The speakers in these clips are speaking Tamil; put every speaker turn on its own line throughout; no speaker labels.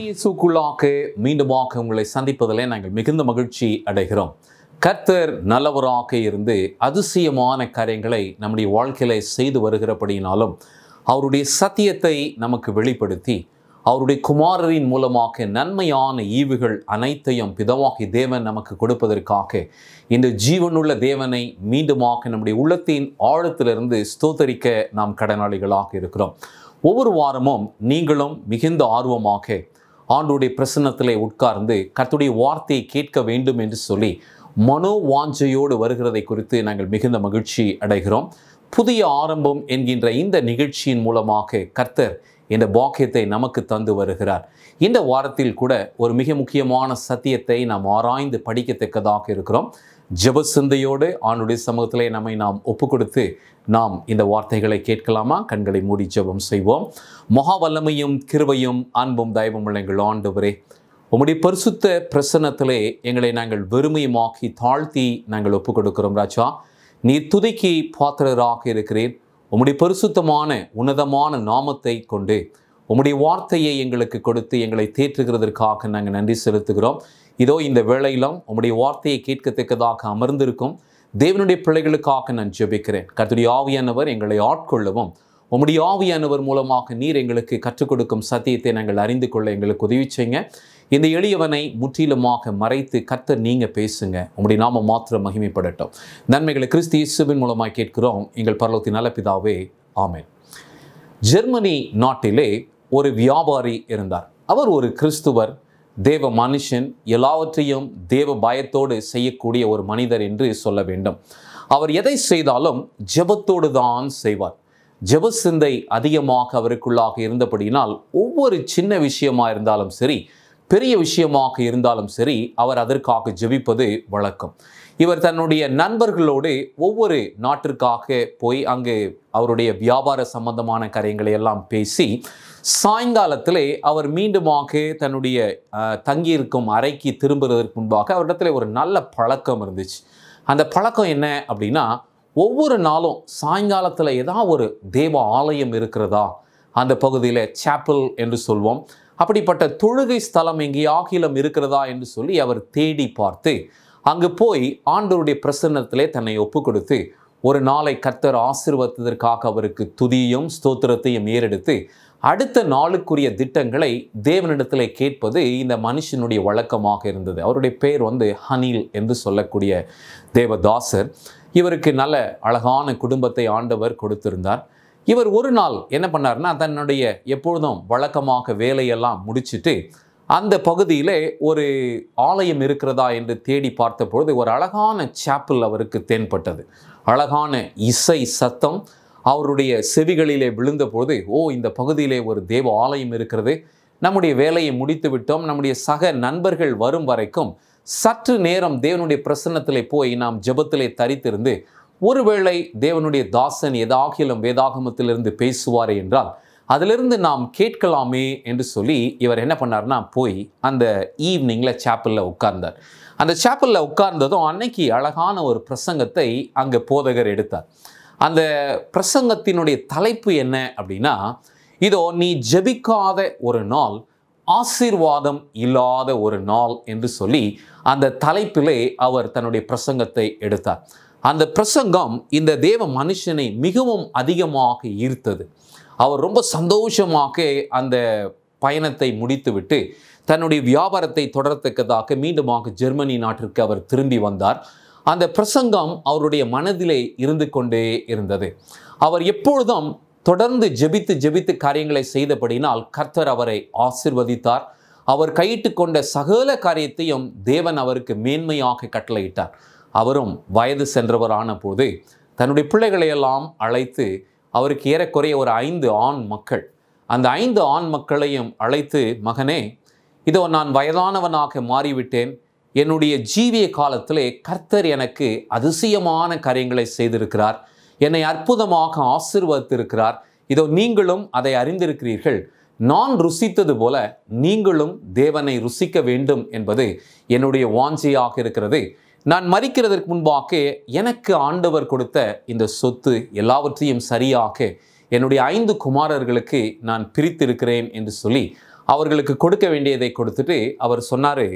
இயேசுக்குள்ளாக மீண்டுமாக உங்களை சந்திப்பதிலே நாங்கள் மிகுந்த மகிழ்ச்சி அடைகிறோம். கர்த்தர் நல்லவராக இருந்து அதிசயமான காரியங்களை நம்முடைய வாழ்க்கையில செய்து வருகிறபடியினாலும் அவருடைய சத்தியத்தை நமக்கு வெளிப்படுத்தி அவருடைய குமாரரின் மூலமாக நன்மையான ஈவுகள் அனைத்தையும் பிதாவாகிய தேவன் நமக்கு கொடுப்பதற்காக இந்த ஜீவனுள்ள தேவனை மீண்டுமாக நம்முடைய உள்ளத்தின் ஆழத்திலிருந்து ஸ்தோத்தரிக்க நாம் கடனாளிகளாக இருக்கிறோம். ஒவ்வொரு வாரமும் நீங்களும் மிகுந்த ஆர்வமாக ஆண்டவருடைய பிரசன்னத்திலே உட்கார்ந்து கர்த்தருடைய வார்த்தையை கேட்க வேண்டும் என்று சொல்லி மனோ வாஞ்சையோடு வருகிறதை குறித்து நாங்கள் மிகுந்த மகிழ்ச்சி அடைகிறோம். புதிய ஆரம்பம் என்கின்ற இந்த நிகழ்ச்சியின் மூலமாக கர்த்தர் இந்த பாக்கியத்தை நமக்கு தந்து வருகிறார். இந்த வாரத்தில் கூட ஒரு மிக முக்கியமான சத்தியத்தை நாம் ஆராய்ந்து படிக்கத்தக்கதாக இருக்கிறோம். ஜெப சிந்தையோடு ஆண்டவருடைய சமூகத்திலே நம்மை நாம் ஒப்பு கொடுத்து நாம் இந்த வார்த்தைகளை கேட்கலாமா? கண்களை மூடி ஜெபம் செய்வோம். மகா வல்லமையும் கிருபையும் அன்பும் தயவும் உள்ள எங்கள் ஆண்டவரே, உம்முடைய பரிசுத்த பிரசன்னத்திலே எங்களை நாங்கள் வெறுமையுமாக்கி தாழ்த்தி நாங்கள் ஒப்பு கொடுக்கிறோம். ராஜா, நீர் துதிக்கு பாத்திரராக இருக்கிறேன். உம்முடைய பரிசுத்தமான உன்னதமான நாமத்தை கொண்டு உம்முடைய வார்த்தையை எங்களுக்கு கொடுத்து எங்களை தேற்றுகிறதற்காக நாங்கள் நன்றி செலுத்துகிறோம். இதோ இந்த வேளையிலும் உம்முடைய வார்த்தையை கேட்கத்தக்கதாக அமர்ந்திருக்கும் தேவனுடைய பிள்ளைகளுக்காக நான் ஜெபிக்கிறேன். கர்த்தருடைய ஆவியானவர் எங்களை ஆட்கொள்ளவும் உம்முடைய ஆவியானவர் மூலமாக நீர் எங்களுக்கு கற்றுக் கொடுக்கும் சத்தியத்தை நாங்கள் அறிந்து கொள்ள எங்களுக்கு உதவி செய்யுங்க. இந்த எளியவனை முற்றிலுமாக மறைத்து கர்த்தர் நீங்கள் பேசுங்க. உம்முடைய நாம மாத்திரம் மகிமைப்படட்டும். நன்மைகளை கிறிஸ்து இயேசுவின் மூலமாக கேட்கிறோம் எங்கள் பரலோகத்தின் நல்ல பிதாவே, ஆமென். ஜெர்மனி நாட்டிலே ஒரு வியாபாரி இருந்தார். அவர் ஒரு கிறிஸ்துவர், தேவ மனுஷன், எல்லாவற்றையும் தேவ பயத்தோடு செய்யக்கூடிய ஒரு மனிதர் என்று சொல்ல வேண்டும். அவர் எதை செய்தாலும் ஜெபத்தோடு தான் செய்வார். ஜெப சிந்தை அதிகமாக அவருக்குள்ளாக இருந்தபடியினால் ஒவ்வொரு சின்ன விஷயமா இருந்தாலும் சரி, பெரிய விஷயமாக இருந்தாலும் சரி, அவர் அதற்காக ஜெபிப்பது வழக்கம். இவர் தன்னுடைய நண்பர்களோடு ஒவ்வொரு நாட்டிற்காக போய் அங்கு அவருடைய வியாபார சம்பந்தமான காரியங்களை எல்லாம் பேசி சாயங்காலத்திலே அவர் மீண்டுமாக தன்னுடைய தங்கியிருக்கும் அறைக்கு திரும்புவதற்கு முன்பாக அவரிடத்துல ஒரு நல்ல பழக்கம் இருந்துச்சு. அந்த பழக்கம் என்ன அப்படின்னா, ஒவ்வொரு நாளும் சாயங்காலத்தில் ஏதாவது ஒரு தேவ ஆலயம் இருக்கிறதா, அந்த பகுதியில் சாப்பல் என்று சொல்வோம், அப்படிப்பட்ட தொழுகை ஸ்தலம் எங்கேயாகிலும் இருக்கிறதா என்று சொல்லி அவர் தேடி பார்த்து அங்கு போய் ஆண்டவருடைய பிரசன்னத்திலே தன்னை ஒப்பு கொடுத்து ஒரு நாளை கர்த்தர் ஆசீர்வதித்ததற்காக அவருக்கு துதியும் ஸ்தோத்திரத்தையும் ஏறெடுத்து அடுத்த நாளுக்குரிய திட்டங்களை தேவனிடத்தில் கேட்பது இந்த மனுஷனுடைய வழக்கமாக இருந்தது. அவருடைய பெயர் ஹனீல் என்று சொல்லக்கூடிய தேவதாசர். இவருக்கு நல்ல அழகான குடும்பத்தை ஆண்டவர் கொடுத்திருந்தார். இவர் ஒரு நாள் என்ன பண்ணார்னா, தன்னுடைய எப்பொழுதும் வழக்கமாக வேலையெல்லாம் முடிச்சுட்டு அந்த பகுதியிலே ஒரு ஆலயம் இருக்கிறதா என்று தேடி பார்த்தபொழுது ஒரு அழகான சாப்பல் அவருக்கு தென்பட்டது. அழகான இசை சத்தம் அவருடைய செவிகளிலே விழுந்தபோது, இந்த பகுதியிலே ஒரு தேவ ஆலயம் இருக்கிறது, நம்முடைய வேலையை முடித்து விட்டோம், நம்முடைய சக நண்பர்கள் வரும் வரைக்கும் சற்று நேரம் தேவனுடைய பிரசன்னத்திலே போய் நாம் ஜெபத்திலே தரித்திருந்து ஒருவேளை தேவனுடைய தாசன் ஏதாகிலும் வேதாகமத்திலிருந்து பேசுவாரே என்றால் அதிலிருந்து நாம் கேட்கலாமே என்று சொல்லி இவர் என்ன பண்ணார்னா, போய் அந்த ஈவினிங்கில் சாப்பலில் உட்கார்ந்தார். அந்த சாப்பலில் உட்கார்ந்ததும் அன்னைக்கு அழகான ஒரு பிரசங்கத்தை அங்கே போதகர் எடுத்தார். அந்த பிரசங்கத்தினுடைய தலைப்பு என்ன அப்படின்னா, இதோ நீ ஜெபிக்காத ஒரு நாள், ஆசீர்வாதம் இல்லாத ஒரு நாள் என்று சொல்லி அந்த தலைப்பிலே அவர் தன்னுடைய பிரசங்கத்தை எடுத்தார். அந்த பிரசங்கம் இந்த தேவ மனுஷனை மிகவும் அதிகமாக ஈர்த்தது. அவர் ரொம்ப சந்தோஷமாக அந்த பயணத்தை முடித்துவிட்டு தன்னுடைய வியாபாரத்தை தொடரத்தக்கதாக மீண்டுமாக ஜெர்மனி நாட்டிற்கு அவர் திரும்பி வந்தார். அந்த பிரசங்கம் அவருடைய மனதிலே இருந்து கொண்டே இருந்தது. அவர் எப்பொழுதும் தொடர்ந்து ஜெபித்து காரியங்களை செய்தபடினால் கர்த்தர் அவரை ஆசீர்வதித்தார். அவர் கையிட்டு கொண்ட சகல காரியத்தையும் தேவன் அவருக்கு மேன்மையாக கட்டளையிட்டார். அவரும் வயது சென்றவரான போது தன்னுடைய பிள்ளைகளையெல்லாம் அழைத்து, அவருக்கு ஏறக்குறைய ஒரு 5 ஆண் மக்கள், அந்த 5 ஆண் மக்களையும் அழைத்து, மகனே, இதோ நான் வயதானவனாக மாறிவிட்டேன். என்னுடைய ஜீவிய காலத்திலே கர்த்தர் எனக்கு அதிசயமான காரியங்களை செய்திருக்கிறார். என்னை அற்புதமாக ஆசீர்வதித்திருக்கிறார். இதோ நீங்களும் அதை அறிந்திருக்கிறீர்கள். நான் ருசித்தது போல நீங்களும் தேவனை ருசிக்க வேண்டும் என்பது என்னுடைய வாஞ்சையாக இருக்கிறது. நான் மரிக்கிறதற்கு முன்பாக எனக்கு ஆண்டவர் கொடுத்த இந்த சொத்து எல்லாவற்றையும் சரியாக என்னுடைய 5 குமாரர்களுக்கு நான் பிரித்திருக்கிறேன் என்று சொல்லி அவர்களுக்கு கொடுக்க வேண்டியதை கொடுத்துட்டு அவர் சொன்னார்,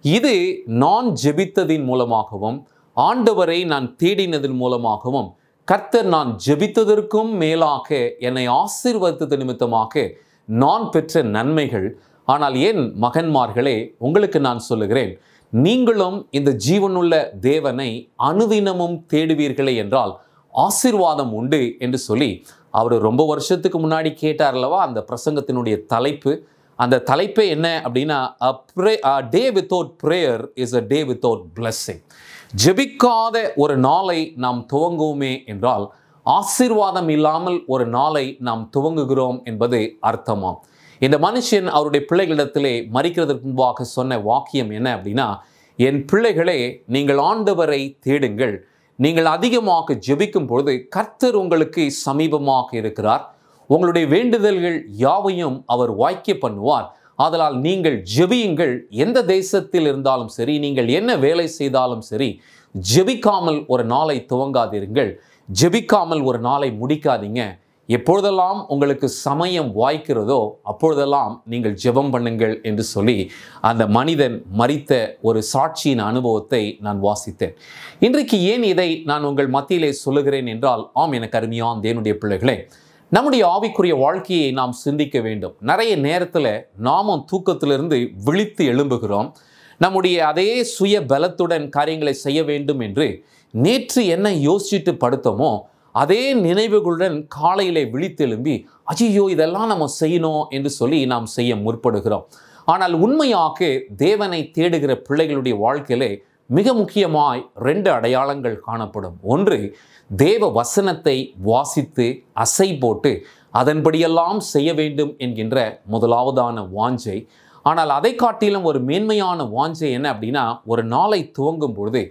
இது நான் ஜெபித்ததின் மூலமாகவும் ஆண்டவரை நான் தேடினதன் மூலமாகவும் கர்த்தர் நான் ஜெபித்ததற்கும் மேலாக என்னை ஆசீர்வதித்தது நிமித்தமாக நான் பெற்ற நன்மைகள். ஆனால் என் மகன்மார்களே, உங்களுக்கு நான் சொல்லுகிறேன், நீங்களும் இந்த ஜீவனுள்ள தேவனை அனுதினமும் தேடுவீர்களே என்றால் ஆசீர்வாதம் உண்டு என்று சொல்லி அவர் ரொம்ப வருஷத்துக்கு முன்னாடி கேட்டார் அல்லவா. அந்த பிரசங்கத்தினுடைய தலைப்பு, அந்த தலைப்பே என்ன அப்படின்னா, a day without prayer is a day without blessing. ஜெபிக்காத ஒரு நாளை நாம் துவங்குவோமே என்றால் ஆசீர்வாதம் இல்லாமல் ஒரு நாளை நாம் துவங்குகிறோம் என்பது அர்த்தமாம். இந்த மனுஷன் அவருடைய பிள்ளைகளிடத்திலே மரிக்கிறதற்கு முன்பாக சொன்ன வாக்கியம் என்ன அப்படின்னா, என் பிள்ளைகளே, நீங்கள் ஆண்டவரை தேடுங்கள். நீங்கள் அதிகமாக ஜெபிக்கும் பொழுது கர்த்தர் உங்களுக்கு சமீபமாக இருக்கிறார். உங்களுடைய வேண்டுதல்கள் யாவையும் அவர் வாய்க்க பண்ணுவார். ஆதலால் நீங்கள் ஜெபியுங்கள். எந்த தேசத்தில் இருந்தாலும் சரி, நீங்கள் என்ன வேலை செய்தாலும் சரி, ஜெபிக்காமல் ஒரு நாளை துவங்காதீர்கள். ஜெபிக்காமல் ஒரு நாளை முடிக்காதீங்க. எப்பொழுதெல்லாம் உங்களுக்கு சமயம் வாய்க்கிறதோ அப்பொழுதெல்லாம் நீங்கள் ஜெபம் பண்ணுங்கள் என்று சொல்லி அந்த மனிதன் மரித்த ஒரு சாட்சியின் அனுபவத்தை நான் வாசித்தேன். இன்றைக்கு ஏன் இதை நான் உங்கள் மத்தியிலே சொல்லுகிறேன் என்றால், ஆம், எனக்கு அருமையான தேவனுடைய பிள்ளைகளே, நம்முடைய ஆவிக்குரிய வாழ்க்கையை நாம் சிந்திக்க வேண்டும். நிறைய நேரத்தில் நாமும் தூக்கத்திலிருந்து விழித்து எழும்புகிறோம். நம்முடைய அதே சுய பலத்துடன் காரியங்களை செய்ய வேண்டும் என்று நேற்று என்ன யோசிச்சுட்டு படுத்தோமோ அதே நினைவுகளுடன் காலையிலே விழித்தெழும்பி, ஐயோ இதெல்லாம் நம்ம செய்யணும் என்று சொல்லி நாம் செய்ய முற்படுகிறோம். ஆனால் உண்மையாக தேவனை தேடுகிற பிள்ளைகளுடைய வாழ்க்கையிலே மிக முக்கியமாய் 2 அடையாளங்கள் காணப்படும். ஒன்று, தேவ வசனத்தை வாசித்து அசை போட்டு அதன்படியெல்லாம் செய்ய வேண்டும் என்கின்ற முதலாவதான வாஞ்சை. ஆனால் அதை காட்டிலும் ஒரு மேன்மையான வாஞ்சை என்ன அப்படின்னா, ஒரு நாளை துவங்கும் பொழுது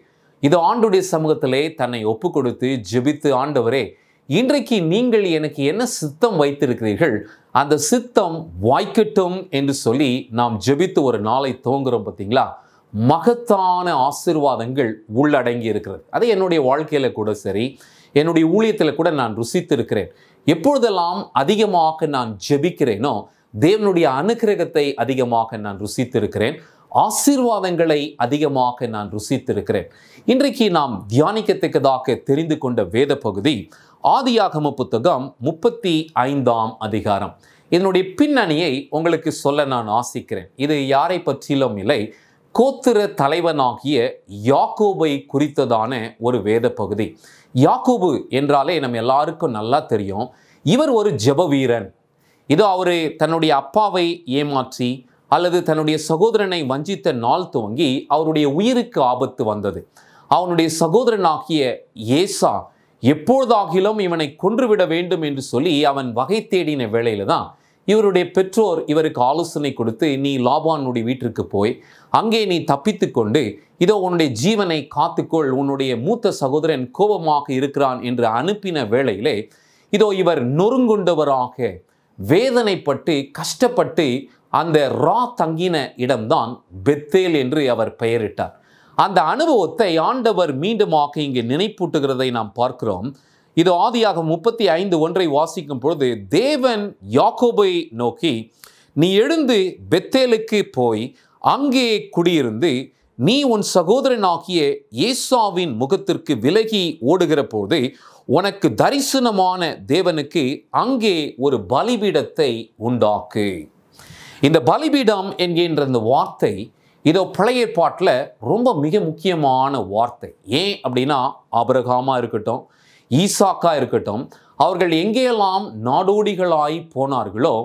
இது ஆண்டுடைய சமூகத்திலே தன்னை ஒப்பு கொடுத்து ஜெபித்து, ஆண்டவரே, இன்றைக்கு நீங்கள் எனக்கு என்ன சித்தம் வைத்திருக்கிறீர்கள், அந்த சித்தம் வாய்க்கட்டும் என்று சொல்லி நாம் ஜெபித்து ஒரு நாளை துவங்குறோம். பார்த்தீங்களா, மகத்தான ஆசீர்வாதங்கள் உள்ளடங்கி இருக்கிறது. அதை என்னுடைய வாழ்க்கையில கூட சரி, என்னுடைய ஊழியத்தில் கூட நான் ருசித்திருக்கிறேன். எப்பொழுதெல்லாம் அதிகமாக நான் ஜெபிக்கிறேனோ தேவனுடைய அனுக்கிரகத்தை அதிகமாக நான் ருசித்திருக்கிறேன். ஆசீர்வாதங்களை அதிகமாக நான் ருசித்திருக்கிறேன். இன்றைக்கு நாம் தியானிக்கத்தக்கதாக தெரிந்து கொண்ட வேத பகுதி ஆதியாகம புத்தகம் 35ஆம் அதிகாரம். இதனுடைய பின்னணியை உங்களுக்கு சொல்ல நான் ஆசிக்கிறேன். இது யாரை பற்றிலும் இல்லை, கோத்திர தலைவனாகிய யாக்கோபை குறித்ததான ஒரு வேத பகுதி. யாக்கோபு என்றாலே நம்ம எல்லாருக்கும் நல்லா தெரியும். இவர் ஒரு ஜெப வீரன். இதோ அவர் தன்னுடைய அப்பாவை ஏமாற்றி அல்லது தன்னுடைய சகோதரனை வஞ்சித்த நாள் துவங்கி அவருடைய உயிருக்கு ஆபத்து வந்தது. அவனுடைய சகோதரனாகிய ஏசா எப்பொழுதாகிலும் இவனை கொன்றுவிட வேண்டும் என்று சொல்லி அவன் வகை தேடின வேளையில தான் இவருடைய பெற்றோர் இவருக்கு ஆலோசனை கொடுத்து, நீ லாபானுடைய வீட்டிற்கு போய் அங்கே நீ தப்பித்து கொண்டு இதோ உன்னுடைய ஜீவனை காத்துக்கொள், உன்னுடைய மூத்த சகோதரன் கோபமாக இருக்கிறான் என்று அனுப்பின வேளையிலே இதோ இவர் நொறுங்குண்டவராக வேதனைப்பட்டு கஷ்டப்பட்டு அந்த தங்கின இடம்தான் பெத்தேல் என்று அவர் பெயரிட்டார். அந்த அனுபவத்தை ஆண்டவர் மீண்டுமாக இங்கே நினைப்பூட்டுகிறதை நாம் பார்க்கிறோம். இது ஆதியாகமம் 35:1 வாசிக்கும் பொழுது, தேவன் யாக்கோபை நோக்கி, நீ எழுந்து பெத்தேலுக்கு போய் அங்கே குடியிருந்து நீ உன் சகோதரனாகிய ஏசாவின் முகத்திற்கு விலகி ஓடுகிற போது உனக்கு தரிசனமான தேவனுக்கு அங்கே ஒரு பலிபீடத்தை உண்டாக்கு. இந்த பலிபீடம் என்கின்ற இந்த வார்த்தை இதோ பழைய ஏற்பாட்டில் ரொம்ப மிக முக்கியமான வார்த்தை. ஏன் அப்படின்னா, ஆபிரகாமா இருக்கட்டும், ஈசாக்கா இருக்கட்டும், அவர்கள் எங்கேயெல்லாம் நாடோடிகளாய் போனார்களோ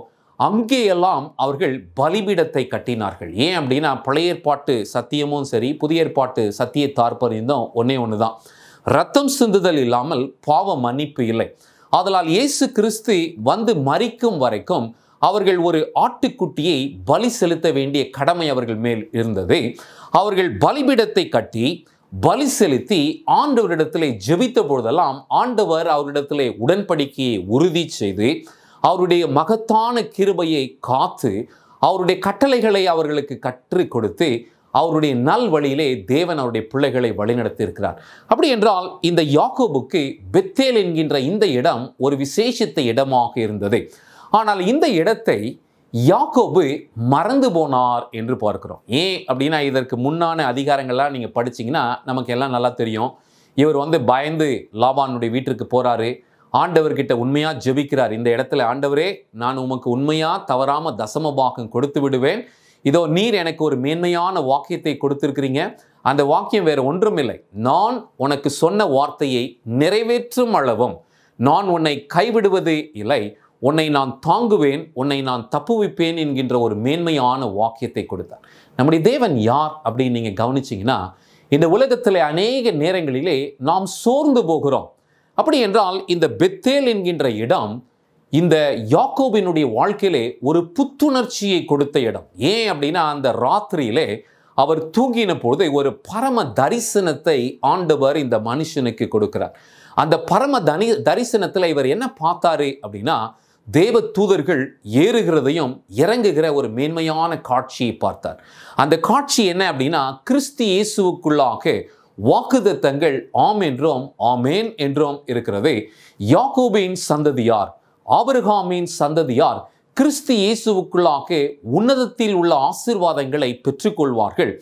அங்கேயெல்லாம் அவர்கள் பலிபீடத்தை கட்டினார்கள். ஏன் அப்படின்னா, பழைய ஏற்பாட்டு சத்தியமும் சரி, புதிய ஏற்பாட்டு சத்திய தாற்பயம் ஒன்று தான். ரத்தம் சிந்துதல் இல்லாமல் பாவ மன்னிப்பு இல்லை. ஆதலால் இயேசு கிறிஸ்து வந்து மரிக்கும் வரைக்கும் அவர்கள் ஒரு ஆட்டுக்குட்டியை பலி செலுத்த வேண்டிய கடமை அவர்கள் மேல் இருந்தது. அவர்கள் பலிபீடத்தை கட்டி பலி செலுத்தி ஆண்டவரிடத்திலே ஜெபித்த பொழுதெல்லாம் ஆண்டவர் அவரிடத்திலே உடன்படிக்கையை உறுதி செய்து அவருடைய மகத்தான கிருபையை காத்து அவருடைய கட்டளைகளை அவர்களுக்கு கற்றுக் கொடுத்து அவருடைய நல் வழியிலே தேவன் அவருடைய பிள்ளைகளை வழிநடத்தி இருக்கிறார். அப்படி என்றால் இந்த யாக்கோபுக்கு பெத்தேல் என்கின்ற இந்த இடம் ஒரு விசேஷித்த இடமாக இருந்தது. ஆனால் இந்த இடத்தை யாக்கோபு மறந்து போனார் என்று பார்க்கிறோம். ஏன் அப்படின்னா, இதற்கு முன்னான அதிகாரங்கள்லாம் நீங்கள் படிச்சீங்கன்னா நமக்கு எல்லாம் நல்லா தெரியும். இவர் பயந்து லாபானுடைய வீட்டிற்கு போறாரு. ஆண்டவர்கிட்ட உண்மையா ஜெபிக்கிறார். இந்த இடத்துல, ஆண்டவரே, நான் உமக்கு உண்மையா தவறாம தசம பாகம் கொடுத்து விடுவேன். இதோ நீர் எனக்கு ஒரு மேன்மையான வாக்கியத்தை கொடுத்திருக்கிறீங்க. அந்த வாக்கியம் வேற ஒன்றும் இல்லை, நான் உனக்கு சொன்ன வார்த்தையை நிறைவேற்றும் அளவும் நான் உன்னை கைவிடுவது இல்லை, உன்னை நான் தாங்குவேன், உன்னை நான் தப்புவிப்பேன் என்கின்ற ஒரு மேன்மையான வாக்கியத்தை கொடுத்தார். நம்முடைய தேவன் யார் அப்படின்னு நீங்க கவனிச்சீங்கன்னா, இந்த உலகத்தில் அநேக நேரங்களிலே நாம் சோர்ந்து போகிறோம். அப்படி என்றால் இந்த பெத்தேல் என்கின்ற இடம் இந்த யாக்கோபினுடைய வாழ்க்கையிலே ஒரு புத்துணர்ச்சியை கொடுத்த இடம். ஏன் அப்படின்னா, அந்த ராத்திரியிலே அவர் தூங்கின பொழுது ஒரு பரம தரிசனத்தை ஆண்டவர் இந்த மனுஷனுக்கு கொடுக்கிறார். அந்த பரம தரிசனத்தில் இவர் என்ன பார்த்தாரு அப்படின்னா, தேவ தூதர்கள் ஏறுகிறதையும் இறங்குகிற ஒரு மேன்மையான காட்சியை பார்த்தார். அந்த காட்சி என்ன அப்படின்னா, கிறிஸ்து இயேசுவுக்குள்ளாக வாக்குத்தத்தங்கள் ஆம் என்றும் ஆமேன் என்றும் இருக்கிறது. யாக்கோபின் சந்ததியார், ஆபிரகாமின் சந்ததியார் கிறிஸ்து இயேசுவுக்குள்ளாக உன்னதத்தில் உள்ள ஆசீர்வாதங்களை பெற்றுக்கொள்வார்கள்.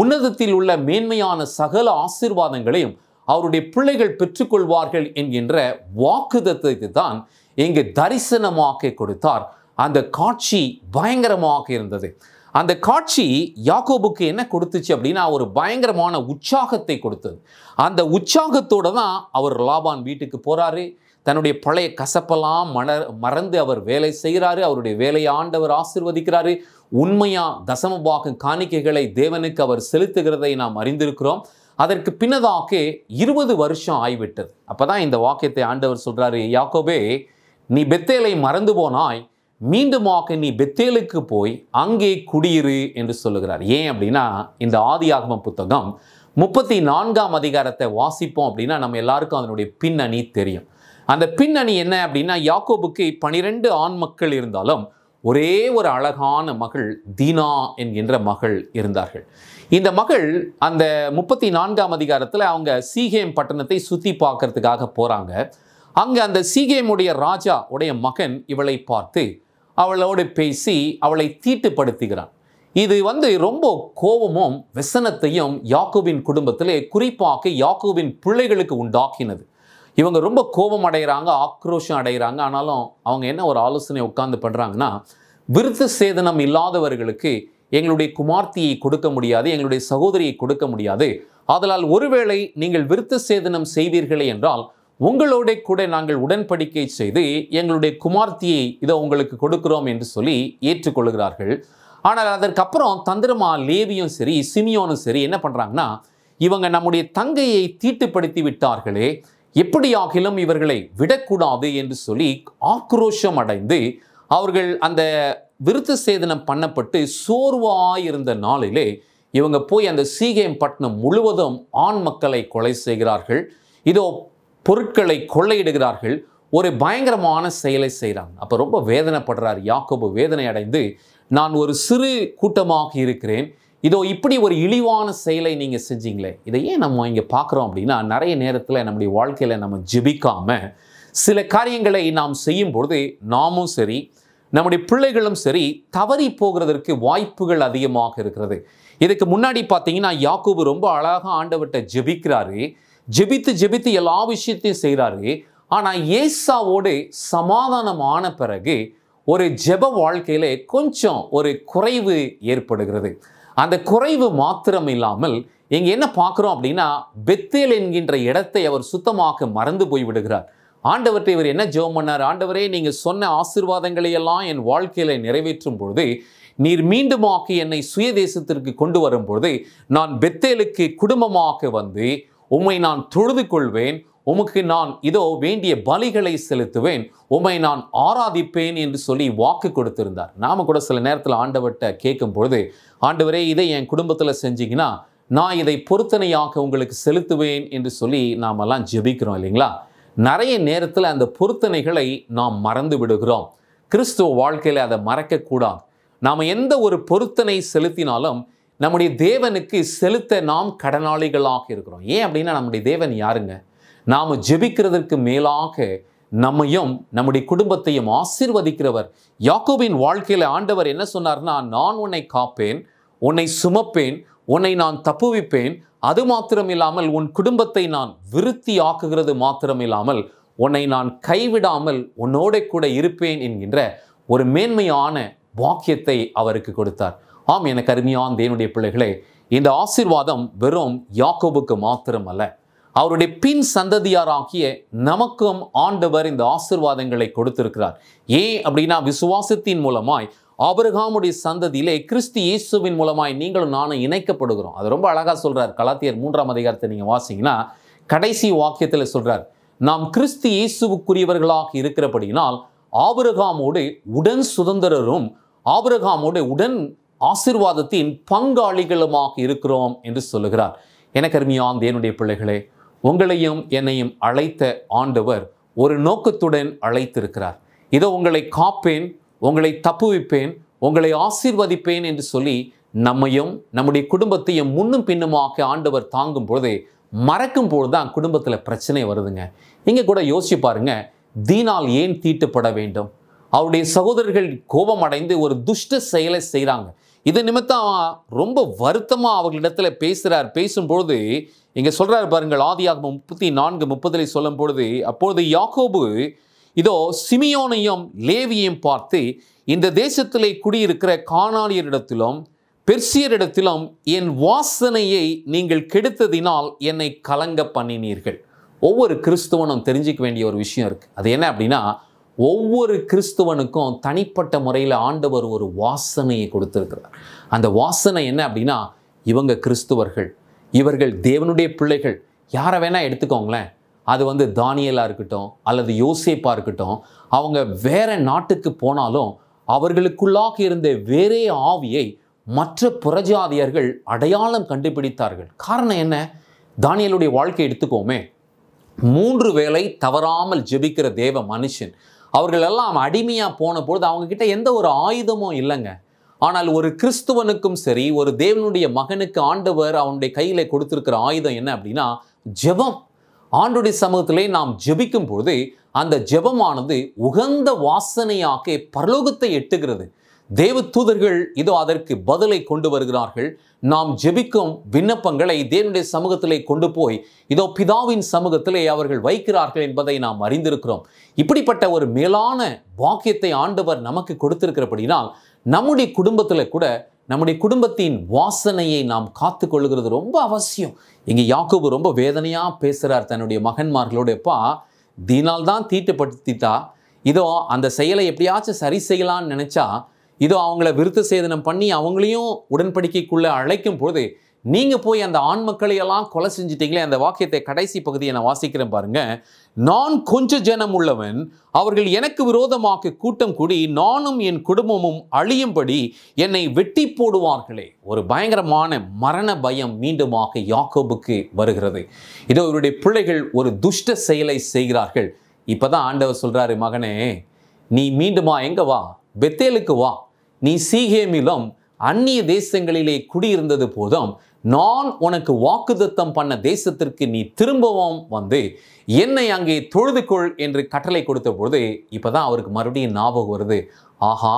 உன்னதத்தில் உள்ள மேன்மையான சகல ஆசீர்வாதங்களையும் அவருடைய பிள்ளைகள் பெற்றுக்கொள்வார்கள் என்கின்ற வாக்குத்தத்தத்தை தான் இங்கு தரிசனமாக கொடுத்தார். அந்த காட்சி பயங்கரமாக இருந்தது. அந்த காட்சி யாக்கோபுக்கு என்ன கொடுத்துச்சு அப்படின்னா, ஒரு பயங்கரமான உற்சாகத்தை கொடுத்தது. அந்த உற்சாகத்தோடு தான் அவர் லாபான் வீட்டுக்கு போறாரு. தன்னுடைய பழைய கசப்பெல்லாம் மறந்து அவர் வேலை செய்கிறாரு. அவருடைய வேலையை ஆண்டவர் ஆசீர்வதிக்கிறாரு. உண்மையா தசமபாகம் காணிக்கைகளை தேவனுக்கு அவர் செலுத்துகிறதை நாம் அறிந்திருக்கிறோம். அதற்கு பின்னதாக 20 வருஷம் ஆய்விட்டது. அப்பதான் இந்த வாக்கியத்தை ஆண்டவர் சொல்றாரு, யாக்கோபே, நீ பெத்தேலை மறந்து போனாய், மீண்டுமாக நீ பெத்தேலுக்கு போய் அங்கே குடியிரு என்று சொல்லுகிறார். ஏன் அப்படின்னா, இந்த ஆதியாகம புத்தகம் 34ஆம் அதிகாரத்தை வாசிப்போம் அப்படின்னா நம்ம எல்லாருக்கும் அதனுடைய பின்னணி தெரியும். அந்த பின்னணி என்ன அப்படின்னா, யாக்கோபுக்கு 12 ஆண் மக்கள் இருந்தாலும் ஒரே ஒரு அழகான மகள் தீனா என்கின்ற மகள் இருந்தார்கள். இந்த மகள் அந்த 34ஆம் அதிகாரத்தில் அவங்க சீகேம் பட்டணத்தை சுற்றி பார்க்கறதுக்காக போகிறாங்க. அங்கே அந்த சீகேமுடைய ராஜா உடைய மகன் இவளை பார்த்து அவளோடு பேசி அவளை தீட்டுப்படுத்துகிறான். இது ரொம்ப கோபமும் व्यसனத்தையும் யாக்கோபின் குடும்பத்திலே, குறிப்பாக யாக்கோபின் பிள்ளைகளுக்கு உண்டாக்கினது. இவங்க ரொம்ப கோபம் அடைகிறாங்க, ஆக்ரோஷம் அடைகிறாங்க. ஆனாலும் அவங்க என்ன ஒரு ஆலோசனை உட்கார்ந்து பண்ணுறாங்கன்னா, விருத்த சேதனம் இல்லாதவர்களுக்கு எங்களுடைய குமார்த்தியை கொடுக்க முடியாது, எங்களுடைய சகோதரியை கொடுக்க முடியாது. ஆதலால் ஒருவேளை நீங்கள் விருத்த சேதனம் செய்வீர்களே என்றால் உங்களோட கூட நாங்கள் உடன்படிக்கை செய்து எங்களுடைய குமார்த்தியை இதோ உங்களுக்கு கொடுக்கிறோம் என்று சொல்லி ஏற்றுக்கொள்கிறார்கள். ஆனால் அதற்கப்புறம் தந்திரமா லேவியும் சரி சிமியோனும் சரி என்ன பண்ணுறாங்கன்னா, இவங்க நம்முடைய தங்கையை தீட்டுப்படுத்தி விட்டார்களே, எப்படியாகிலும் இவர்களை விடக்கூடாது என்று சொல்லி ஆக்ரோஷம் அடைந்து அவர்கள் அந்த விருத்த சேதனம் பண்ணப்பட்டு சோர்வாயிருந்த நாளிலே இவங்க போய் அந்த சீகேம் பட்டணம் முழுவதும் ஆண் மக்களை கொலை செய்கிறார்கள். இதோ பொருட்களை கொள்ளையிடுகிறார்கள். ஒரு பயங்கரமான செயலை செய்கிறாங்க. அப்போ ரொம்ப வேதனைப்படுறார் யாக்கோபு. வேதனை அடைந்து, நான் ஒரு சிறு கூட்டமாக இருக்கிறேன், இதோ இப்படி ஒரு இழிவான செயலை நீங்கள் செஞ்சீங்களே, இதை ஏன் நம்ம இங்கே பார்க்குறோம் அப்படின்னா, நிறைய நேரத்தில் நம்முடைய வாழ்க்கையில் நம்ம ஜெபிக்காம சில காரியங்களை நாம் செய்யும் பொழுது நாமும் சரி நம்முடைய பிள்ளைகளும் சரி தவறி போகிறதற்கு வாய்ப்புகள் அதிகமாக இருக்கிறது. இதுக்கு முன்னாடி பார்த்தீங்கன்னா யாக்கோபு ரொம்ப அழகாக ஆண்டவர்கிட்ட ஜெபிக்கிறாரு. ஜெபித்து எல்லா விஷயத்தையும் செய்கிறாரு. ஆனால் ஏசாவோடு சமாதானமான பிறகு ஒரு ஜெப வாழ்க்கையிலே கொஞ்சம் ஒரு குறைவு ஏற்படுகிறது. அந்த குறைவு மாத்திரம் இல்லாமல் இங்கே என்ன பார்க்குறோம் அப்படின்னா, பெத்தேல் என்கின்ற இடத்தை அவர் சுத்தமாக மறந்து போய் விடுகிறார். ஆண்டவர்கிட்ட இவர் என்ன ஜெபம் பண்ணார்? ஆண்டவரே, நீங்கள் சொன்ன ஆசீர்வாதங்களை எல்லாம் என் வாழ்க்கையில நிறைவேற்றும் பொழுது, நீர் மீண்டுமாக என்னை சுயதேசத்திற்கு கொண்டு வரும் பொழுது, நான் பெத்தேலுக்கு குடும்பமாக வந்து உம்மை நான் தொழுது கொள்வேன், உமக்கு நான் இதோ வேண்டிய பலிகளை செலுத்துவேன், உம்மை நான் ஆராதிப்பேன் என்று சொல்லி வாக்கு கொடுத்திருந்தார். நாம கூட சில நேரத்தில் ஆண்டவர்கிட்ட கேட்கும் பொழுது, ஆண்டவரே இதை என் குடும்பத்தில் செஞ்சீங்கன்னா நான் இதை பொருத்தனையாக உங்களுக்கு செலுத்துவேன் என்று சொல்லி நாமெல்லாம் ஜெபிக்கிறோம் இல்லைங்களா? நிறைய நேரத்தில் அந்த பொருத்தனைகளை நாம் மறந்து விடுகிறோம். கிறிஸ்துவ வாழ்க்கையில் அதை மறக்கக்கூடாது. நாம் எந்த ஒரு பொருத்தனை செலுத்தினாலும் நம்முடைய தேவனுக்கு செலுத்த நாம் கடனாளிகளாக இருக்கிறோம். ஏன் அப்படின்னா நம்முடைய தேவன் யாருங்க? நாம் ஜெபிக்கிறதற்கு மேலாக நம்மையும் நம்முடைய குடும்பத்தையும் ஆசீர்வதிக்கிறவர். யாக்கோபின் வாழ்க்கையில் ஆண்டவர் என்ன சொன்னார்னா, நான் உன்னை காப்பேன், உன்னை சுமப்பேன், உன்னை நான் தப்புவிப்பேன், அது மாத்திரமில்லாமல் உன் குடும்பத்தை நான் விருத்தி ஆக்குகிறது மாத்திரமில்லாமல் உன்னை நான் கைவிடாமல் உன்னோட கூட இருப்பேன் என்கின்ற ஒரு மேன்மையான வாக்கியத்தை அவருக்கு கொடுத்தார். ஆம், எனக்கு அருமையான தேவனுடைய பிள்ளைகளே, இந்த ஆசீர்வாதம் வெறும் யாக்கோபுக்கு மாத்திரம் அல்ல, அவருடைய பின் சந்ததியாராகிய நமக்கும் ஆண்டவர் இந்த ஆசீர்வாதங்களை கொடுத்திருக்கிறார். ஏன் அப்படின்னா, விசுவாசத்தின் மூலமாய் ஆபிரகாமுடைய சந்ததியிலே கிறிஸ்து இயேசுவின் மூலமாய் நீங்களும் நானும் இணைக்கப்படுகிறோம். அது ரொம்ப அழகா சொல்றார். கலாத்தியர் 3ஆம் அதிகாரத்தை நீங்க வாசிங்கன்னா கடைசி வாக்கியத்தில் சொல்றார், நாம் கிறிஸ்து இயேசுவுக்குரியவர்களாக இருக்கிறபடியினால் ஆபிரகாமோடு உடன் சுதந்திரரும் ஆபிரகாமோடு உடன் ஆசீர்வாதத்தின் பங்காளிகளுமாக இருக்கிறோம் என்று சொல்லுகிறார். எனக்கு அருமையான தேவனுடைய பிள்ளைகளே, உங்களையும் என்னையும் அழைத்த ஆண்டவர் ஒரு நோக்கத்துடன் அழைத்திருக்கிறார். இதோ உங்களை காப்பேன், உங்களை தப்புவிப்பேன், உங்களை ஆசீர்வதிப்பேன் என்று சொல்லி நம்மையும் நம்முடைய குடும்பத்தையும் முன்னும் பின்னுமாக ஆண்டவர் தாங்கும் பொழுது, மறக்கும் பொழுது தான் குடும்பத்தில் பிரச்சனை வருதுங்க. இங்கே கூட யோசிச்சு பாருங்க, தீனால் ஏன் தீட்டுப்பட வேண்டும்? அவருடைய சகோதரர்கள் கோபம் அடைந்து ஒரு துஷ்ட செயலை செய்கிறாங்க. இது நிமித்தம் ரொம்ப வருத்தமாக அவர்களிடத்துல பேசுகிறார். பேசும்பொழுது இங்கே சொல்கிறார் பாருங்கள், ஆதியாகமம் 34:30 சொல்லும் பொழுது, அப்பொழுது யாக்கோபு இதோ சிமியோனையும் லேவியையும் பார்த்து, இந்த தேசத்திலே குடியிருக்கிற கானானியரிடத்திலும் பெர்சியரிடத்திலும் என் வாசனையை நீங்கள் கெடுத்ததினால் என்னை கலங்க பண்ணினீர்கள். ஒவ்வொரு கிறிஸ்துவனும் தெரிஞ்சிக்க வேண்டிய ஒரு விஷயம் இருக்கு. அது என்ன அப்படின்னா, ஒவ்வொரு கிறிஸ்துவனுக்கும் தனிப்பட்ட முறையில் ஆண்டவர் ஒரு வாசனையை கொடுத்திருக்கிறார். அந்த வாசனை என்ன அப்படின்னா, இவங்க கிறிஸ்துவர்கள், இவர்கள் தேவனுடைய பிள்ளைகள். யாரை வேணா எடுத்துக்கோங்களேன், அது தானியேலா இருக்கட்டும் அல்லது யோசேப்பா இருக்கட்டும், அவங்க வேற நாட்டுக்கு போனாலும் அவர்களுக்குள்ளாக இருந்த வேறே ஆவியை மற்ற புறஜாதியர்கள் அடையாளம் கண்டுபிடித்தார்கள். காரணம் என்ன? தானியேலுடைய வாழ்க்கை எடுத்துக்கோமே, 3 வேளை தவறாமல் ஜெபிக்கிற தேவ மனுஷன். அவர்கள் எல்லாம் அடிமையா போன பொழுது அவங்க கிட்ட எந்த ஒரு ஆயுதமும் இல்லைங்க. ஆனால் ஒரு கிறிஸ்துவனுக்கும் சரி, ஒரு தேவனுடைய மகனுக்கு ஆண்டவர் அவனுடைய கையில கொடுத்திருக்கிற ஆயுதம் என்ன அப்படின்னா, ஜெபம். ஆண்டுடைய சமூகத்திலே நாம் ஜெபிக்கும் பொழுது அந்த ஜெபமானது உகந்த வாசனையாக பரலோகத்தை எட்டுகிறது. தேவ தூதர்கள் இதோ அதற்கு பதிலை கொண்டு வருகிறார்கள். நாம் ஜெபிக்கும் விண்ணப்பங்களை தேவனுடைய சமூகத்திலே கொண்டு போய் இதோ பிதாவின் சமூகத்திலே அவர்கள் வைக்கிறார்கள் என்பதை நாம் அறிந்திருக்கிறோம். இப்படிப்பட்ட ஒரு மேலான வாக்கியத்தை ஆண்டவர் நமக்கு கொடுத்திருக்கிறபடினால் நம்முடைய குடும்பத்தில் கூட நம்முடைய குடும்பத்தின் வாசனையை நாம் காத்து கொள்ளுகிறது ரொம்ப அவசியம். இங்கே யாக்கோபு ரொம்ப வேதனையா பேசுறார் தன்னுடைய மகன்மார்களோடப்பா, தீனால் தான் தீட்டுப்படுத்திட்டா, இதோ அந்த செயலை எப்படியாச்சும் சரி செய்யலான்னு நினைச்சா, இதோ அவங்கள விருத்த சேதனம் பண்ணி அவங்களையும் உடன்படிக்கைக்குள்ள அழைக்கும் பொழுது நீங்க போய் அந்த ஆண் மக்களை எல்லாம் கொலை செஞ்சிட்டீங்களே. அந்த வாக்கியத்தை கடைசி பகுதியை நான் வாசிக்கிறேன் பாருங்க. நான் கொஞ்ச ஜனம் உள்ளவன், அவர்கள் எனக்கு விரோதமாக கூட்டம் கூடி நானும் என் குடும்பமும் அழியும்படி என்னை வெட்டி போடுவார்களே. ஒரு பயங்கரமான மரண பயம் மீண்டுமாக யாக்கோபுக்கு வருகிறது. இதோ இவருடைய பிள்ளைகள் ஒரு துஷ்ட செயலை செய்கிறார்கள். இப்பதான் ஆண்டவர் சொல்றாரு, மகனே நீ மீண்டுமா எங்க வா, பெத்தேலுக்கு வா. நீ சீகேமிலும் அந்நிய தேசங்களிலே குடியிருந்தது போதும், நான் உனக்கு வாக்குத்தத்தம் பண்ண தேசத்திற்கு நீ திரும்பவும் வந்து என்னை அங்கே தொழுது கொள் என்று கட்டளை கொடுத்த பொழுது இப்பதான் அவருக்கு மறுபடியும் ஞாபகம் வருது. ஆஹா,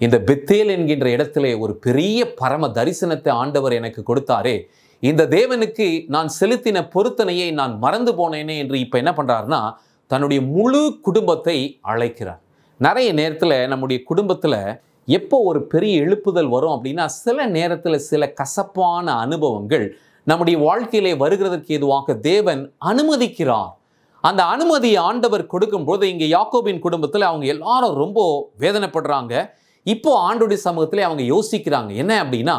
இந்த பெத்தேல் என்கின்ற இடத்திலே ஒரு பெரிய பரம தரிசனத்தை ஆண்டவர் எனக்கு கொடுத்தாரே, இந்த தேவனுக்கு நான் செலுத்தின பொருத்தனையை நான் மறந்து போனேனே என்று இப்ப என்ன பண்றாருன்னா, தன்னுடைய முழு குடும்பத்தை அழைக்கிறார். நிறைய நேரத்தில் நம்முடைய குடும்பத்தில் எப்போ ஒரு பெரிய எழுப்புதல் வரும் அப்படின்னா, சில நேரத்தில் சில கசப்பான அனுபவங்கள் நம்முடைய வாழ்க்கையிலே வருகிறதற்கு ஏதுவாக தேவன் அனுமதிக்கிறார். அந்த அனுமதியை ஆண்டவர் கொடுக்கும்போது இங்கே யாக்கோபின் குடும்பத்தில் அவங்க எல்லாரும் ரொம்ப வேதனைப்படுறாங்க. இப்போ ஆண்டோடைய சமூகத்திலே அவங்க யோசிக்கிறாங்க, என்ன அப்படின்னா,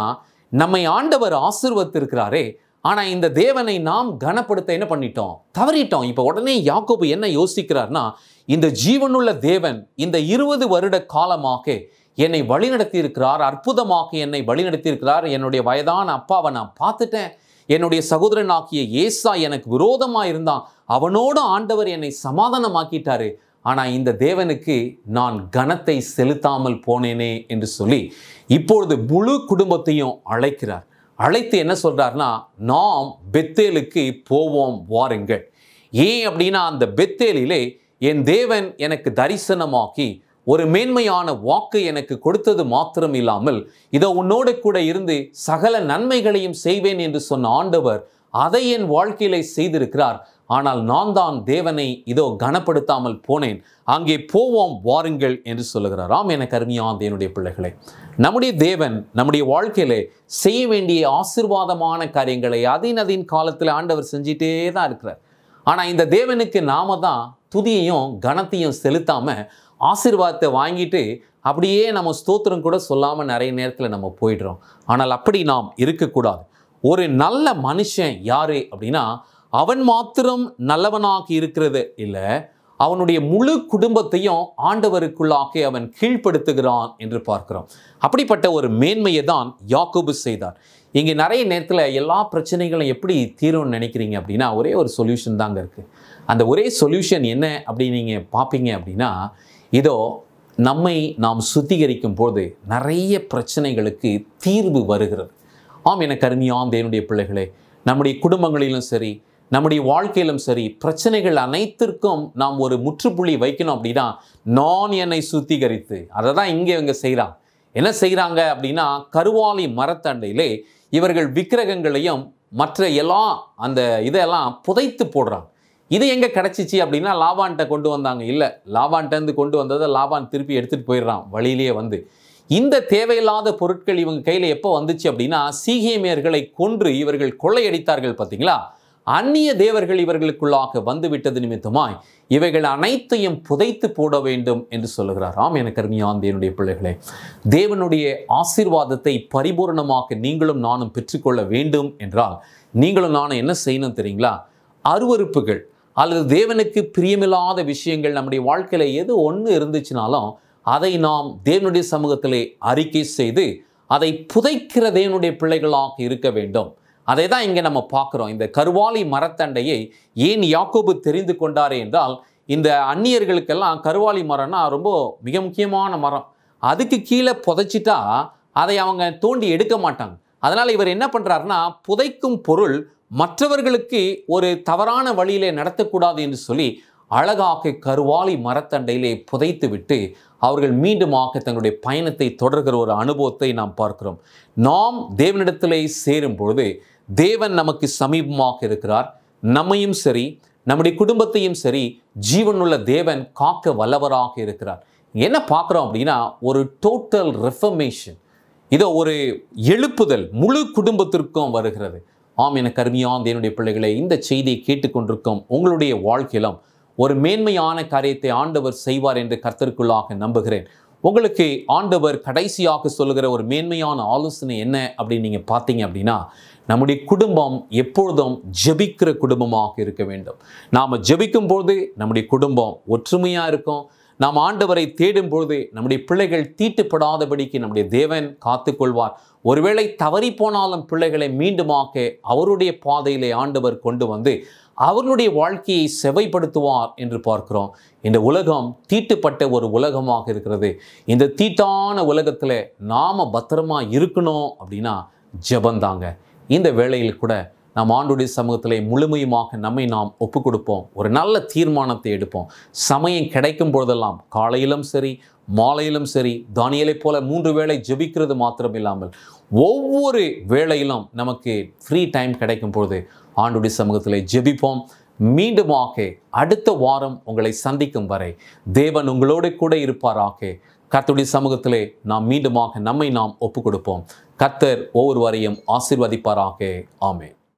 நம்மை ஆண்டவர் ஆசீர்வதித்திருக்கிறாரே, ஆனால் இந்த தேவனை நாம் கனப்படுத்த என்ன பண்ணிட்டோம்? தவறிட்டோம். இப்போ உடனே யாக்கோபு என்ன யோசிக்கிறார்னா, இந்த ஜீவனுள்ள தேவன் இந்த 20 வருட காலமாக என்னை வழிநடத்தி இருக்கிறார், அற்புதமாக என்னை வழிநடத்தி இருக்கிறார். என்னுடைய வயதான அப்பாவை நான் பார்த்துட்டேன். என்னுடைய சகோதரனாகிய ஏசா எனக்கு விரோதமாக இருந்தான், அவனோடு ஆண்டவர் என்னை சமாதானமாக்கிட்டாரு. ஆனால் இந்த தேவனுக்கு நான் கனத்தை செலுத்தாமல் போனேனே என்று சொல்லி இப்பொழுது முழு குடும்பத்தையும் அழைக்கிறார். அழைத்து என்ன சொல்றாருன்னா, நாம் பெத்தேலுக்கு போவோம் வாருங்கள். ஏன் அப்படின்னா, அந்த பெத்தேலிலே என் தேவன் எனக்கு தரிசனமாக்கி ஒரு மேன்மையான வாக்கு எனக்கு கொடுத்தது மாத்திரம் இல்லாமல், இதோ உன்னோடு கூட இருந்து சகல நன்மைகளையும் செய்வேன் என்று சொன்ன ஆண்டவர் அதை என் வாழ்க்கையிலே செய்திருக்கிறார். ஆனால் நான் தான் தேவனை இதோ கனப்படுத்தாமல் போனேன். அங்கே போவோம் வாருங்கள் என்று சொல்லுகிறார். ஆம், எனக்கு அருமையான தேவனுடைய பிள்ளைகளை, நம்முடைய தேவன் நம்முடைய வாழ்க்கையிலே செய்ய வேண்டிய ஆசீர்வாதமான காரியங்களை அதின் காலத்தில் ஆண்டவர் செஞ்சிட்டே தான் இருக்கிறார். ஆனால் இந்த தேவனுக்கு நாம தான் துதியையும் கனத்தையும் செலுத்தாம ஆசீர்வாதத்தை வாங்கிட்டு அப்படியே நம்ம ஸ்தோத்திரம் கூட சொல்லாமல் நிறைய நேரத்தில் நம்ம போயிடுறோம். ஆனால் அப்படி நாம் இருக்கக்கூடாது. ஒரு நல்ல மனுஷன் யாரு அப்படின்னா, அவன் மாத்திரம் நல்லவனாக இருக்கிறது இல்லை, அவனுடைய முழு குடும்பத்தையும் ஆண்டவருக்குள்ளாக அவன் கீழ்ப்படுத்துகிறான் என்று பார்க்கிறோம். அப்படிப்பட்ட ஒரு மேன்மையை தான் யாக்கோபு செய்தார். இங்கே நிறைய நேரத்தில் எல்லா பிரச்சனைகளும் எப்படி தீரும்னு நினைக்கிறீங்க அப்படின்னா, ஒரே ஒரு சொல்யூஷன் தாங்க இருக்குது. அந்த ஒரே சொல்யூஷன் என்ன அப்படின்னு நீங்கள் பார்ப்பீங்க அப்படின்னா, இதோ நம்மை நாம் சுத்திகரிக்கும் போது நிறைய பிரச்சனைகளுக்கு தீர்வு வருகிறது. ஆம், எனக்கு அருமையான தேவனுடைய பிள்ளைகளே, நம்முடைய குடும்பங்களிலும் சரி, நம்முடைய வாழ்க்கையிலும் சரி, பிரச்சனைகள் அனைத்திற்கும் நாம் ஒரு முற்றுப்புள்ளி வைக்கணும் அப்படின்னா, நான் என்னை சுத்திகரித்து, அதை தான் இவங்க செய்கிறாங்க. என்ன செய்கிறாங்க அப்படின்னா, கருவாலி மரத்தண்டையிலே இவர்கள் விக்கிரகங்களையும் மற்ற எல்லாம் அந்த இதெல்லாம் புதைத்து போடுறாங்க. இது எங்கே கிடச்சிச்சு அப்படின்னா, லாபான்கிட்ட கொண்டு வந்தாங்க. இல்லை, லாபான்கிட்டேருந்து கொண்டு வந்ததை லாபான் திருப்பி எடுத்துகிட்டு போயிடுறான் வழியிலேயே வந்து. இந்த தேவையில்லாத பொருட்கள் இவங்க கையில் எப்போ வந்துச்சு அப்படின்னா, சீகேமியர்களை கொன்று இவர்கள் கொள்ளையடித்தார்கள் பார்த்தீங்களா, அந்நிய தேவர்கள் இவர்களுக்குள்ளாக வந்து விட்டது நிமித்தமாய் இவைகள் அனைத்தையும் புதைத்து போட வேண்டும் என்று சொல்லுகிறார். ஆம், எனக்கு அருமையான தேவனுடைய பிள்ளைகளே, தேவனுடைய ஆசீர்வாதத்தை பரிபூர்ணமாக நீங்களும் நானும் பெற்றுக்கொள்ள வேண்டும் என்றால் நீங்களும் நானும் என்ன செய்யணும் தெரியுங்களா? அருவருப்புகள் அல்லது தேவனுக்கு பிரியமில்லாத விஷயங்கள் நம்முடைய வாழ்க்கையில் எது ஒன்று இருந்துச்சுனாலும் அதை நாம் தேவனுடைய சமூகத்திலே அறிக்கை செய்து அதை புதைக்கிற தேவனுடைய பிள்ளைகளாக இருக்க வேண்டும். அதை தான் இங்கே நம்ம பார்க்குறோம். இந்த கருவாலி மரத்தண்டையை ஏன் யாக்கோபு தெரிந்து கொண்டாரே என்றால், இந்த அந்நியர்களுக்கெல்லாம் கருவாலி மரம்னா ரொம்ப மிக முக்கியமான மரம். அதுக்கு கீழே புதைச்சிட்டா அதை அவங்க தோண்டி எடுக்க மாட்டாங்க. அதனால் இவர் என்ன பண்ணுறாருன்னா, புதைக்கும் பொருள் மற்றவர்களுக்கு ஒரு தவறான வழியிலே நடத்தக்கூடாது என்று சொல்லி அழகாக கருவாலி மரத்தண்டையிலே புதைத்து விட்டு அவர்கள் மீண்டுமாக தங்களுடைய பயணத்தை தொடர்கிற ஒரு அனுபவத்தை நாம் பார்க்கிறோம். நாம் தேவனிடத்திலே சேரும் பொழுது தேவன் நமக்கு சமீபமாக இருக்கிறார். நம்மையும் சரி, நம்முடைய குடும்பத்தையும் சரி, ஜீவனுள்ள தேவன் காக்க வல்லவராக இருக்கிறார். என்ன பார்க்குறோம் அப்படின்னா, ஒரு டோட்டல் ரெஃபர்மேஷன், இதோ ஒரு எழுப்புதல் முழு குடும்பத்திற்கும் வருகிறது. ஆம், எனக்கு அருமையான தேவனுடைய பிள்ளைகளை, இந்த செய்தியை கேட்டுக்கொண்டிருக்கும் உங்களுடைய வாழ்க்கையிலும் ஒரு மேன்மையான காரியத்தை ஆண்டவர் செய்வார் என்று கர்த்தருக்குள்ளாக நம்புகிறேன். உங்களுக்கு ஆண்டவர் கடைசியாக சொல்லுகிற ஒரு மேன்மையான ஆலோசனை என்ன அப்படின்னு நீங்கள் பார்த்தீங்க அப்படின்னா, நம்முடைய குடும்பம் எப்பொழுதும் ஜெபிக்கிற குடும்பமாக இருக்க வேண்டும். நாம் ஜெபிக்கும் பொழுது நம்முடைய குடும்பம் ஒற்றுமையாக இருக்கும். நாம் ஆண்டவரை தேடும் பொழுது நம்முடைய பிள்ளைகள் தீட்டுப்படாதபடிக்கு நம்முடைய தேவன் காத்துக்கொள்வார். ஒருவேளை தவறி போனாலும் பிள்ளைகளை மீண்டுமாக அவருடைய பாதையிலே ஆண்டவர் கொண்டு வந்து அவர்களுடைய வாழ்க்கையை செவைப்படுத்துவார் என்று பார்க்கிறோம். இந்த உலகம் தீட்டுப்பட்ட ஒரு உலகமாக இருக்கிறது. இந்த தீட்டான உலகத்தில் நாம் பத்திரமா இருக்கணும் அப்படின்னா ஜெபந்தாங்க. இந்த வேளையில் கூட நாம் ஆண்டவருடைய சமூகத்திலே முழுமையுமாக நம்மை நாம் ஒப்பு கொடுப்போம். ஒரு நல்ல தீர்மானத்தை எடுப்போம். சமயம் கிடைக்கும் பொழுதெல்லாம், காலையிலும் சரி மாலையிலும் சரி, தானியேலைப் போல 3 வேளை ஜெபிக்கிறது மாத்திரம் இல்லாமல் ஒவ்வொரு வேளையிலும் நமக்கு ஃப்ரீ டைம் கிடைக்கும் பொழுது ஆண்டவருடைய சமூகத்திலே ஜெபிப்போம். மீண்டுமாக அடுத்த வாரம் உங்களை சந்திக்கும் வரை தேவன் உங்களோடு கூட இருப்பாராக. கர்த்தருடைய சமூகத்திலே நாம் மீண்டுமாக நம்மை நாம் ஒப்பு கொடுப்போம். கர்த்தர் ஒவ்வொருவரையும் ஆசீர்வதிப்பாராக. ஆமென்.